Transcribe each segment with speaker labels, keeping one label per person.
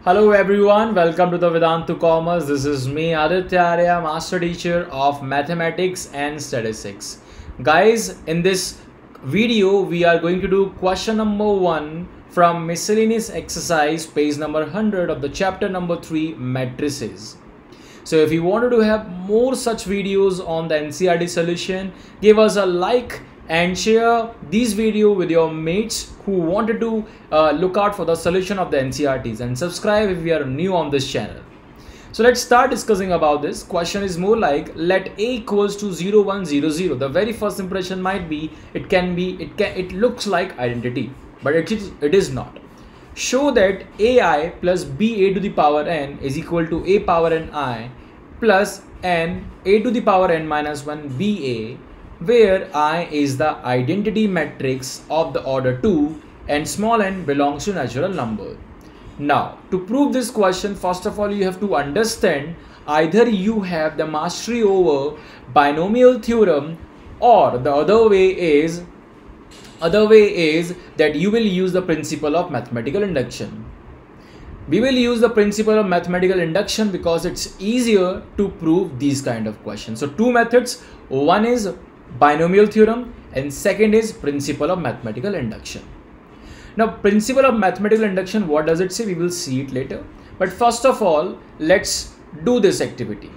Speaker 1: Hello everyone, welcome to the Vedantu Commerce. This is me Aditya Arya, Master Teacher of Mathematics and Statistics. Guys, in this video we are going to do question number 1 from miscellaneous exercise page number 100 of the chapter number 3 matrices. So if you wanted to have more such videos on the NCERT solution, give us a like and share this video with your mates who wanted to look out for the solution of the NCERTs, and subscribe if you are new on this channel. So let's start discussing about this. Question is more like, let A equals to 0 1 0 0. The very first impression might be it looks like identity, but it is not. Show that AI plus BA to the power n is equal to A power n I plus n A to the power n minus 1 BA, where I is the identity matrix of the order 2 and small n belongs to natural number. Now, to prove this question, first of all you have to understand either you have the mastery over binomial theorem, or the other way is that you will use the principle of mathematical induction. We will use the principle of mathematical induction because it's easier to prove these kind of questions. So two methods, one is binomial theorem and second is principle of mathematical induction. Now, principle of mathematical induction, what does it say? We will see it later. But first of all, let's do this activity.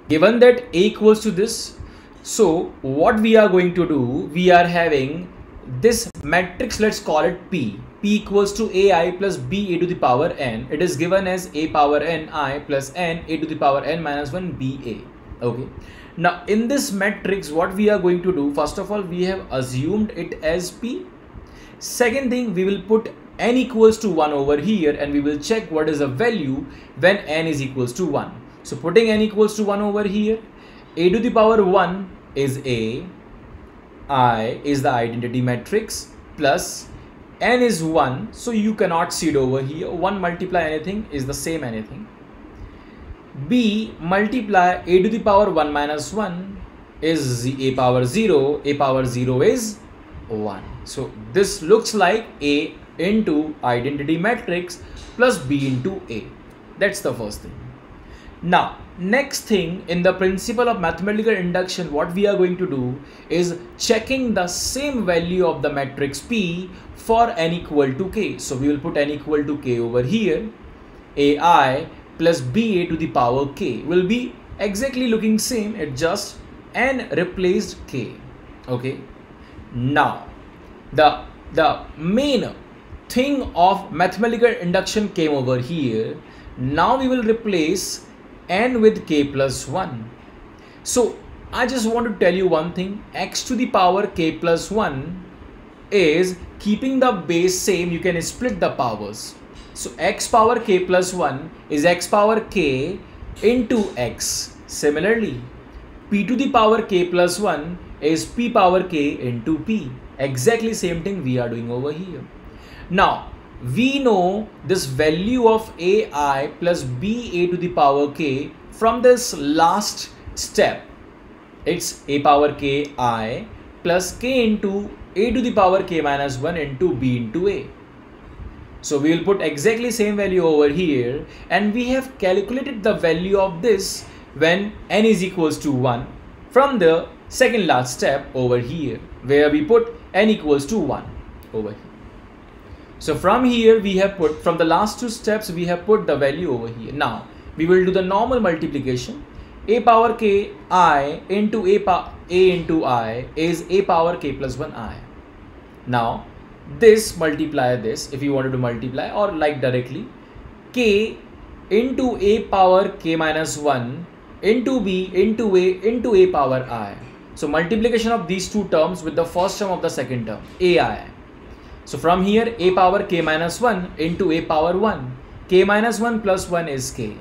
Speaker 1: Given that A equals to this, so what we are going to do, we are having this matrix, let's call it P. P equals to AI plus BA to the power n. It is given as A power n I plus n A to the power n minus 1 BA. Okay. Now, in this matrix, what we are going to do, first of all, we have assumed it as P. Second thing, we will put n equals to 1 over here and we will check what is the value when n is equals to 1. So, putting n equals to 1 over here, A to the power 1 is A, I is the identity matrix, plus n is 1, so you cannot see it over here. 1 multiply anything is the same anything. B multiply A to the power 1 minus 1 is A power 0. A power 0 is 1. So this looks like A into identity matrix plus B into A. That's the first thing. Now, next thing, in the principle of mathematical induction, what we are going to do is checking the same value of the matrix P for n equal to k. So we will put n equal to k over here. AI plus BA to the power k will be exactly looking same. It just n replaced k. Okay. Now, the main thing of mathematical induction came over here. Now we will replace n with k plus 1. So I just want to tell you one thing. X to the power k plus 1 is keeping the base same. You can split the powers. So x power k plus 1 is x power k into x. Similarly, p to the power k plus 1 is p power k into p. Exactly same thing we are doing over here. Now, we know this value of AI plus BA to the power k from this last step. It's A power k I plus k into A to the power k minus 1 into B into A. So we will put exactly same value over here, and we have calculated the value of this when n is equals to 1 from the second last step over here, where we put n equals to 1 over here. So from here we have put, from the last two steps we have put the value over here. Now we will do the normal multiplication. A power k I into A into I is A power k plus 1 I. Now this multiply this, if you wanted to multiply, or like directly, k into A power k minus 1 into B into A power I. So multiplication of these two terms with the first term of the second term, AI. So from here, A power k minus 1 into A power 1. K minus 1 plus 1 is k.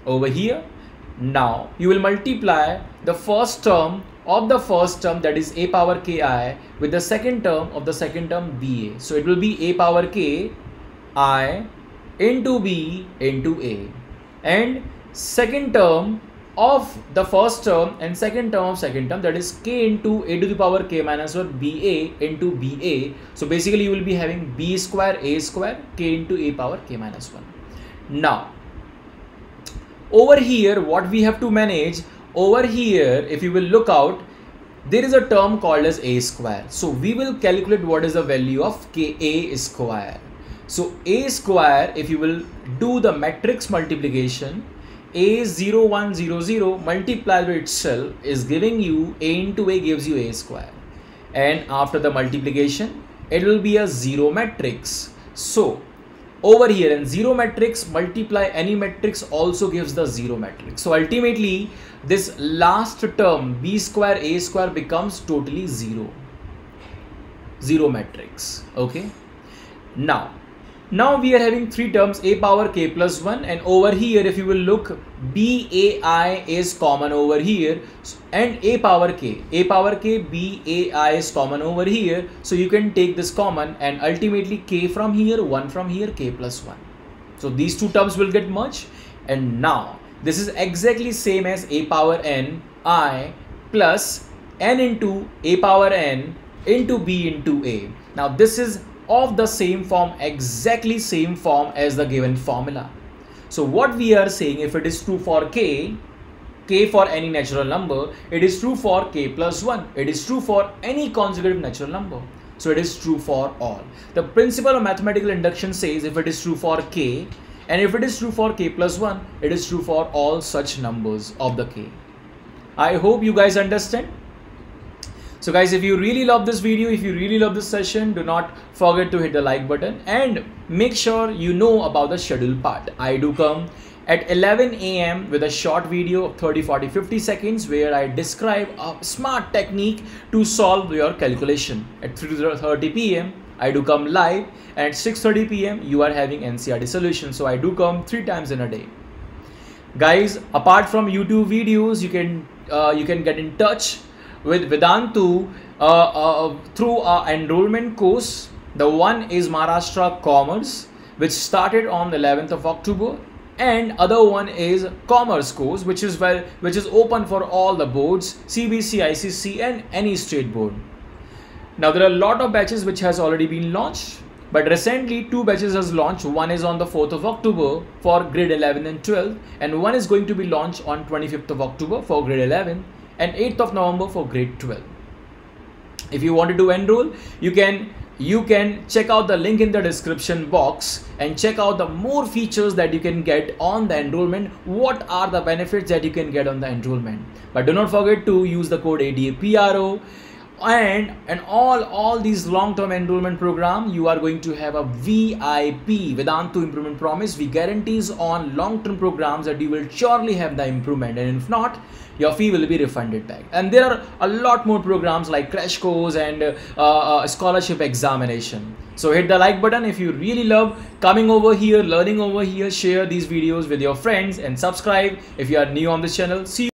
Speaker 1: Over here, now you will multiply the first term of the first term, that is A power ki, with the second term of the second term BA. So it will be A power k I into B into A. And second term of the first term and second term of second term, that is k into A to the power k minus 1 BA into BA. So basically you will be having B square A square k into A power k minus 1. Now over here, what we have to manage over here, if you will look out, there is a term called as a square. So we will calculate what is the value of a square. So a square, if you will do the matrix multiplication, a0100 multiplied by itself is giving you a into a gives you a square, and after the multiplication it will be a zero matrix. So over here, in zero matrix, multiply any matrix also gives the zero matrix. So ultimately this last term b square a square becomes totally zero matrix. Okay, now we are having three terms, a power k plus 1, and over here if you will look, bai is common over here, and a power k bai is common over here. So you can take this common, and ultimately k from here, 1 from here, k plus 1. So these two terms will get merged, and now this is exactly same as a power n I plus n into a power n into b into a. Now this is of the same form, exactly same form as the given formula. So what we are saying, if it is true for k for any natural number, it is true for k plus 1. It is true for any consecutive natural number. So it is true for all. The principle of mathematical induction says if it is true for k, and if it is true for k plus 1, it is true for all such numbers of the k. I hope you guys understand. So guys, if you really love this video, if you really love this session, do not forget to hit the like button and make sure you know about the schedule part. I do come at 11 AM with a short video of 30, 40, 50 seconds where I describe a smart technique to solve your calculation. At 3:30 PM, I do come live, and at 6:30 PM, you are having NCERT Solutions. So I do come 3 times in a day. Guys, apart from YouTube videos, you can get in touch with Vedantu through our enrollment course. The one is Maharashtra Commerce, which started on the 11th of October, and other one is Commerce course, which is open for all the boards, CBSE, ICC, and any state board. Now there are a lot of batches which has already been launched, but recently 2 batches has launched. One is on the 4th of October for grade 11 and 12, and one is going to be launched on 25th of October for grade 11 and 8th of November for grade 12. If you wanted to enroll, you can check out the link in the description box and check out the more features that you can get on the enrollment. What are the benefits that you can get on the enrollment? But do not forget to use the code ADAPRO, and all these long-term enrollment program, you are going to have a VIP Vedantu improvement promise. We guarantees on long-term programs that you will surely have the improvement, and if not, your fee will be refunded back. And there are a lot more programs like crash course and scholarship examination. So hit the like button if you really love coming over here, learning over here. Share these videos with your friends and subscribe if you are new on this channel. See you.